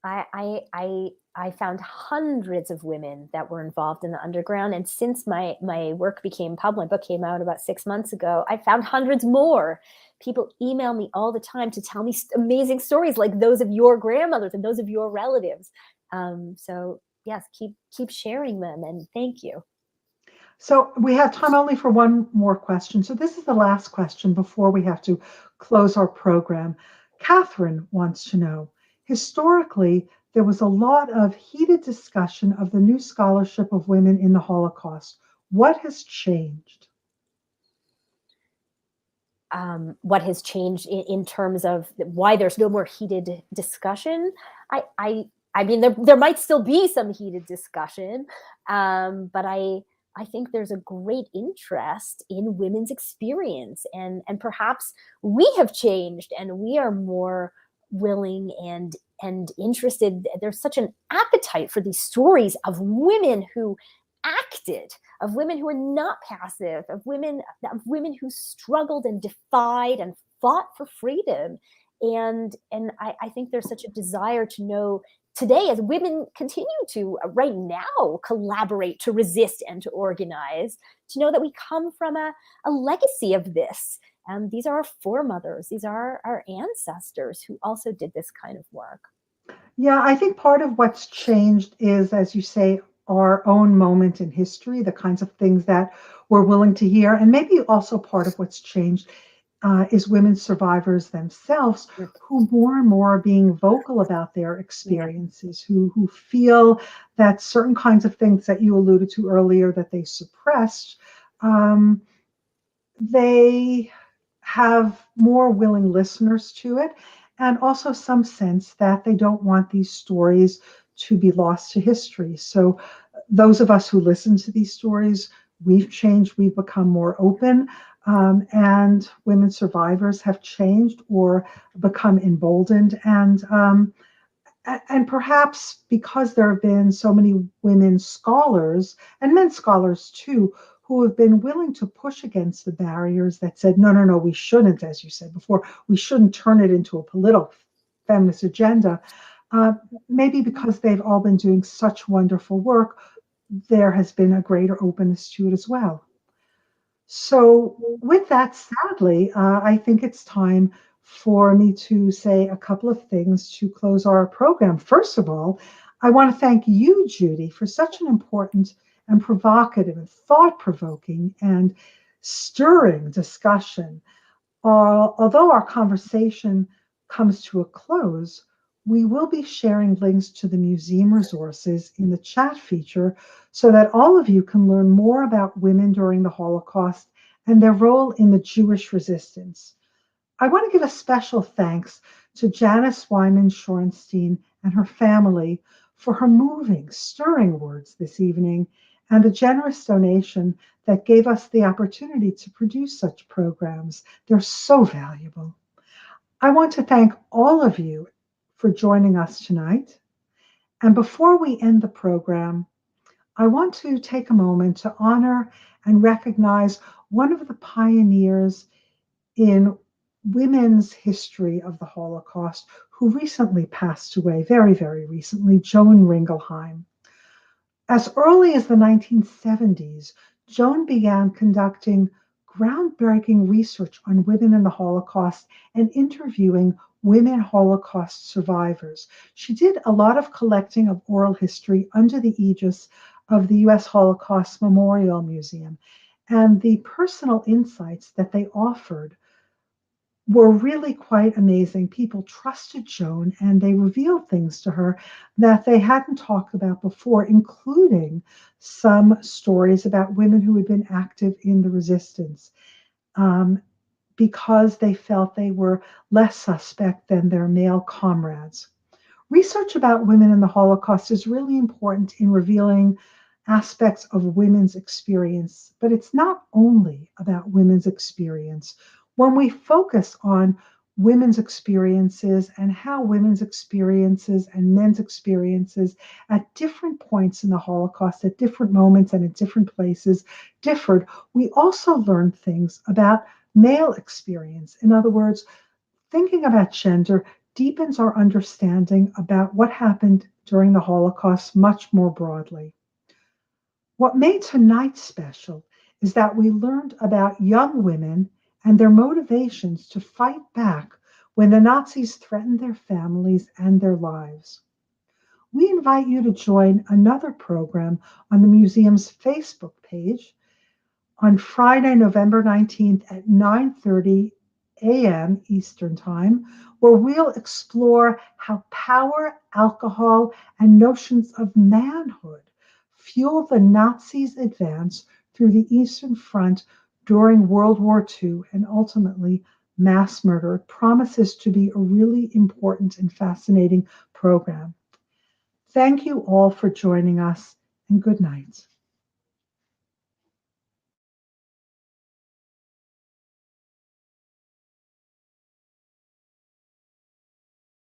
Speaker 3: I found hundreds of women that were involved in the underground. And since my work became public, my book came out about 6 months ago, I found hundreds more. People email me all the time to tell me amazing stories like those of your grandmothers and those of your relatives. So yes, keep sharing them, and thank you.
Speaker 2: So we have time only for one more question. So this is the last question before we have to close our program. Catherine wants to know, historically, there was a lot of heated discussion of the new scholarship of women in the Holocaust. What has changed?
Speaker 3: What has changed in terms of why there's no more heated discussion? I mean, there might still be some heated discussion, but I think there's a great interest in women's experience, and perhaps we have changed and we are more willing and interested. There's such an appetite for these stories of women who acted, of women who were not passive, of women who struggled and defied and fought for freedom. And I think there's such a desire to know today, as women continue to right now collaborate to resist and to organize, to know that we come from a legacy of this. These are our foremothers. These are our ancestors who also did this kind of work.
Speaker 2: Yeah, I think part of what's changed is, as you say, our own moment in history, the kinds of things that we're willing to hear. And maybe also part of what's changed is women survivors themselves who more and more are being vocal about their experiences, who feel that certain kinds of things that you alluded to earlier that they suppressed, they have more willing listeners to it, and also some sense that they don't want these stories to be lost to history. So those of us who listen to these stories, we've changed, we've become more open, and women survivors have changed or become emboldened. And perhaps because there have been so many women scholars and men scholars too, who have been willing to push against the barriers that said, no, no, no, we shouldn't, as you said before, we shouldn't turn it into a political feminist agenda. Maybe because they've all been doing such wonderful work, there has been a greater openness to it as well. So with that, sadly, I think it's time for me to say a couple of things to close our program. First of all, I want to thank you, Judy, for such an important and provocative and thought-provoking and stirring discussion. Although our conversation comes to a close, we will be sharing links to the museum resources in the chat feature so that all of you can learn more about women during the Holocaust and their role in the Jewish resistance. I want to give a special thanks to Janice Weinman Shorenstein and her family for her moving, stirring words this evening and the generous donation that gave us the opportunity to produce such programs. They're so valuable. I want to thank all of you for joining us tonight. And before we end the program, I want to take a moment to honor and recognize one of the pioneers in women's history of the Holocaust who recently passed away, very, very recently, Joan Ringelheim. As early as the 1970s, Joan began conducting groundbreaking research on women in the Holocaust and interviewing women Holocaust survivors. She did a lot of collecting of oral history under the aegis of the U.S. Holocaust Memorial Museum. And the personal insights that they offered were really quite amazing. People trusted Joan and they revealed things to her that they hadn't talked about before, including some stories about women who had been active in the resistance because they felt they were less suspect than their male comrades. Research about women in the Holocaust is really important in revealing aspects of women's experience, but it's not only about women's experience. When we focus on women's experiences and how women's experiences and men's experiences at different points in the Holocaust, at different moments and at different places differed, we also learn things about male experience. In other words, thinking about gender deepens our understanding about what happened during the Holocaust much more broadly. What made tonight special is that we learned about young women and their motivations to fight back when the Nazis threatened their families and their lives. We invite you to join another program on the museum's Facebook page on Friday, November 19th at 9:30 a.m. Eastern Time, where we'll explore how power, alcohol, and notions of manhood fueled the Nazis' advance through the Eastern Front during World War II and ultimately mass murder. It promises to be a really important and fascinating program. Thank you all for joining us, and good night.